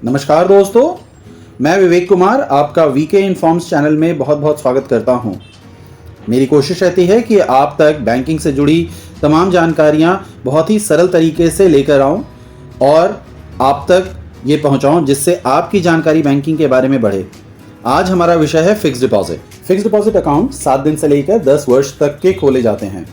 नमस्कार दोस्तों, मैं विवेक कुमार आपका वीके इन्फॉर्म्स चैनल में बहुत बहुत स्वागत करता हूं। मेरी कोशिश रहती है कि आप तक बैंकिंग से जुड़ी तमाम जानकारियां बहुत ही सरल तरीके से लेकर आऊं और आप तक ये पहुंचाऊं जिससे आपकी जानकारी बैंकिंग के बारे में बढ़े। आज हमारा विषय है fixed deposit. Fixed deposit account 7 दिन से लेकर 10 वर्ष तक के खोले जाते हैं।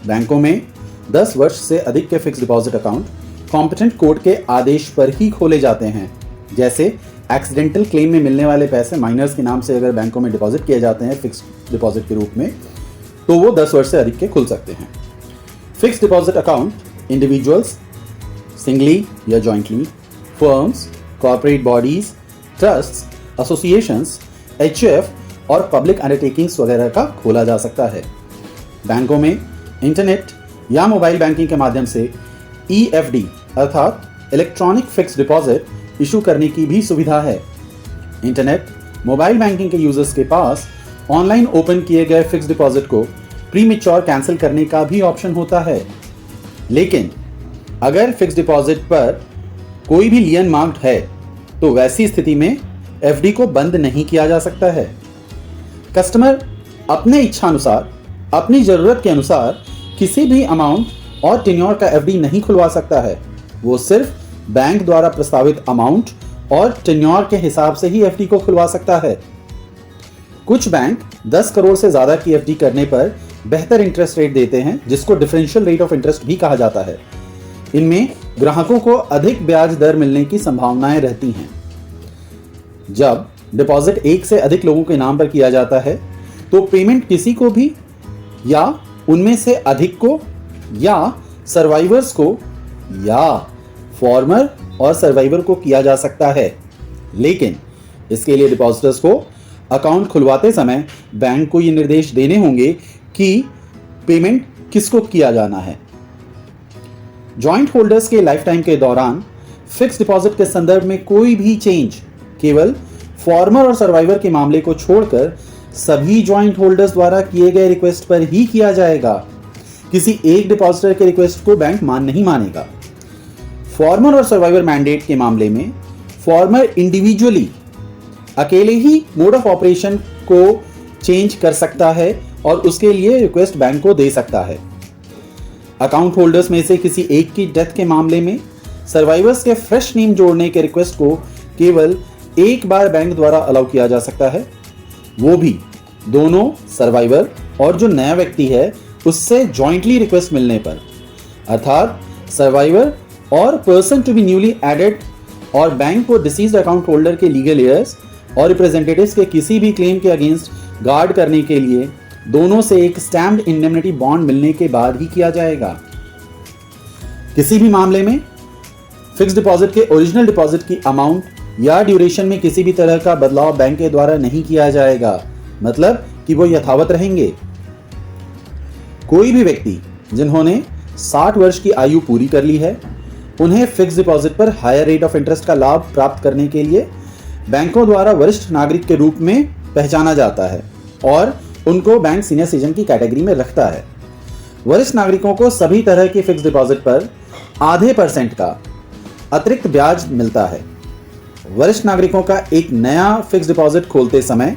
बैंकों में 10 वर्ष से अधिक के fixed deposit account competent court के आदेश पर ही खोले जाते हैं। जैसे एक्सीडेंटल क्लेम में मिलने वाले पैसे माइनर्स के नाम से अगर बैंकों में डिपॉजिट किए जाते हैं फिक्स्ड डिपॉजिट के रूप में, तो वो 10 वर्ष से अधिक के खुल सकते हैं। Fixed deposit account individuals, singly या jointly, firms, corporate bodies, trusts, associations, HUF और पब्लिक अंडरटेकिंग्स वगैरह का खोला जा सकता है। बैंकों में इंटरनेट या मोबाइल बैंकिंग के माध्यम से EFD अर्थात इलेक्ट्रॉनिक फिक्स्ड डिपॉजिट इशू करने की भी सुविधा है। इंटरनेट मोबाइल बैंकिंग के यूजर्स के पास ऑनलाइन ओपन किए गए फिक्स्ड डिपॉजिट को प्रीमेच्योर कैंसिल करने का भी ऑप्शन होता है। लेकिन अगर फिक्स्ड डिपॉजिट पर कोई भी लियन मार्क्ड है तो वैसी स्थिति में FD को बंद नहीं किया जा सकता है। कस्टमर अपने इच्छा अनुसार, अपनी जरूरत के अनुसार किसी भी अमाउंट और टेन्योर का FD नहीं खुलवा सकता है। वो सिर्फ बैंक द्वारा प्रस्तावित अमाउंट और टेन्योर के हिसाब से ही FD को खुलवा सकता है। कुछ बैंक 10 करोड़ से ज्यादा की FD करने पर बेहतर इंटरेस्ट रेट देते हैं, जिसको डिफरेंशियल रेट ऑफ इंटरेस्ट भी कहा जाता है। इनमें ग्राहकों को अधिक ब्याज दर मिलने की संभावनाएं रहती हैं। जब डिपॉजिट एक से अधिक लोगों के नाम पर किया जाता है तो पेमेंट किसी को भी या उनमें से अधिक को या सर्वाइवर्स को या फॉर्मर और सर्वाइवर को किया जा सकता है। लेकिन इसके लिए डिपॉजिटर्स को अकाउंट खुलवाते समय बैंक को ये निर्देश देने होंगे कि पेमेंट किसको किया जाना है। जॉइंट होल्डर्स के लाइफ टाइम के दौरान फिक्स्ड डिपॉजिट के संदर्भ में कोई भी चेंज केवल फॉर्मर और सर्वाइवर के मामले को छोड़कर सभी जॉइंट होल्डर्स द्वारा किए गए रिक्वेस्ट पर ही किया जाएगा। किसी एक डिपॉजिटर के रिक्वेस्ट को बैंक नहीं मानेगा। फॉर्मर और सर्वाइवर मैंडेट के मामले में फॉर्मर इंडिविजुअली अकेले ही मोड ऑफ ऑपरेशन को चेंज कर सकता है और उसके लिए रिक्वेस्ट बैंक को दे सकता है। अकाउंट होल्डर्स में से किसी एक की डेथ के मामले में सर्वाइवर्स के फ्रेश नेम जोड़ने के रिक्वेस्ट को केवल एक बार बैंक द्वारा अलाउ किया जा सकता है, वो भी दोनों सर्वाइवर और जो नया व्यक्ति है उससे जॉइंटली रिक्वेस्ट मिलने पर। अर्थात सर्वाइवर और person to be newly added और बैंक को डिसीज्ड अकाउंट होल्डर के लीगल एयर्स और रिप्रेजेंटेटिव्स के किसी भी क्लेम के अगेंस्ट गार्ड करने के लिए दोनों से एक स्टैम्प्ड इंडेमनिटी बॉन्ड मिलने के बाद ही किया जाएगा। किसी भी मामले में फिक्स्ड डिपॉजिट के ओरिजिनल डिपॉजिट की अमाउंट या ड्यूरेशन में किसी भी तरह का बदलाव बैंक के द्वारा नहीं किया जाएगा, मतलब कि वो यथावत रहेंगे। कोई भी व्यक्ति जिन्होंने 60 वर्ष की आयु पूरी कर ली है, उन्हें फिक्स्ड डिपॉजिट पर हायर रेट ऑफ इंटरेस्ट का लाभ प्राप्त करने के लिए बैंकों द्वारा वरिष्ठ नागरिक के रूप में पहचाना जाता है और उनको बैंक सीनियर सिटीजन की कैटेगरी में रखता है। वरिष्ठ नागरिकों को सभी तरह के फिक्स्ड डिपॉजिट पर आधे % का अतिरिक्त ब्याज मिलता है। वरिष्ठ नागरिकों का एक नया फिक्स्ड डिपॉजिट खोलते समय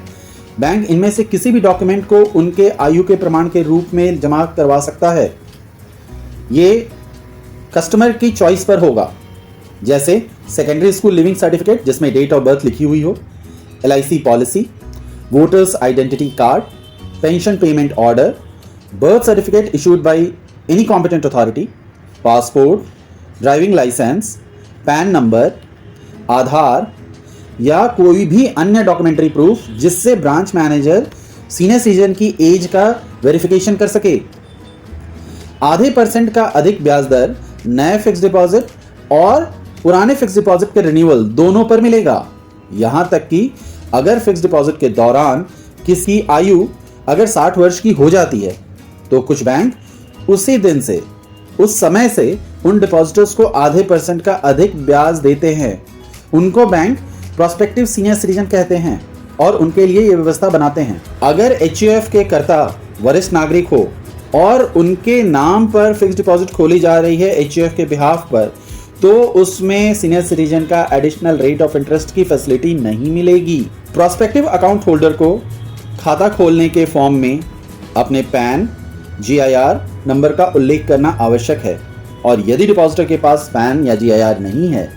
बैंक इनमें से किसी भी डॉक्यूमेंट को उनके आयु के प्रमाण के रूप में जमा करवा सकता है। ये कस्टमर की चॉइस पर होगा, जैसे सेकेंडरी स्कूल लिविंग सर्टिफिकेट जिसमें डेट ऑफ बर्थ लिखी हुई हो, LIC policy, voters identity card, pension payment order, birth certificate issued by any competent authority, passport, driving licence, PAN number, Aadhaar या कोई भी अन्य डॉक्यूमेंट्री प्रूफ जिससे ब्रांच मैनेजर सीनियर सिटीजन की एज का वेरिफिकेशन कर सके। आधे % का अधिक ब्याज दर नए फिक्स्ड डिपॉजिट और पुराने फिक्स्ड डिपॉजिट के रिन्यूअल दोनों पर मिलेगा। यहां तक कि अगर फिक्स्ड डिपॉजिट के दौरान किसी आयु अगर 60 वर्ष की हो जाती है तो कुछ बैंक उसी दिन से, उस समय से उन डिपॉजिटर्स को आधे % का अधिक ब्याज देते हैं। उनको बैंक प्रोस्पेक्टिव सीनियर सिटीजन कहते हैं और उनके लिए ये व्यवस्था बनाते हैं। अगर HUF के कर्ता वरिष्ठ नागरिक हो और उनके नाम पर फिक्स्ड डिपॉजिट खोली जा रही है HUF के बिहाफ पर, तो उसमें सीनियर सिटीजन का एडिशनल रेट ऑफ इंटरेस्ट की फैसिलिटी नहीं मिलेगी। प्रोस्पेक्टिव अकाउंट होल्डर को खाता खोलने के फॉर्म में अपने पैन GIR नंबर का उल्लेख करना आवश्यक है, और यदि डिपॉजिटर के पास पैन या GIR नहीं है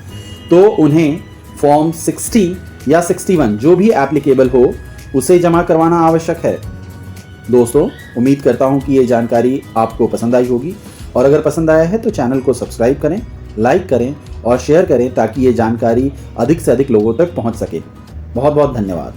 तो उन्हें फॉर्म 60 या 61 जो भी एप्लीकेबल हो उसे जमा करवाना आवश्यक है। दोस्तों, उम्मीद करता हूं कि ये जानकारी आपको पसंद आई होगी, और अगर पसंद आया है तो चैनल को सब्सक्राइब करें, लाइक करें और शेयर करें ताकि ये जानकारी अधिक से अधिक लोगों तक पहुंच सके। बहुत बहुत धन्यवाद।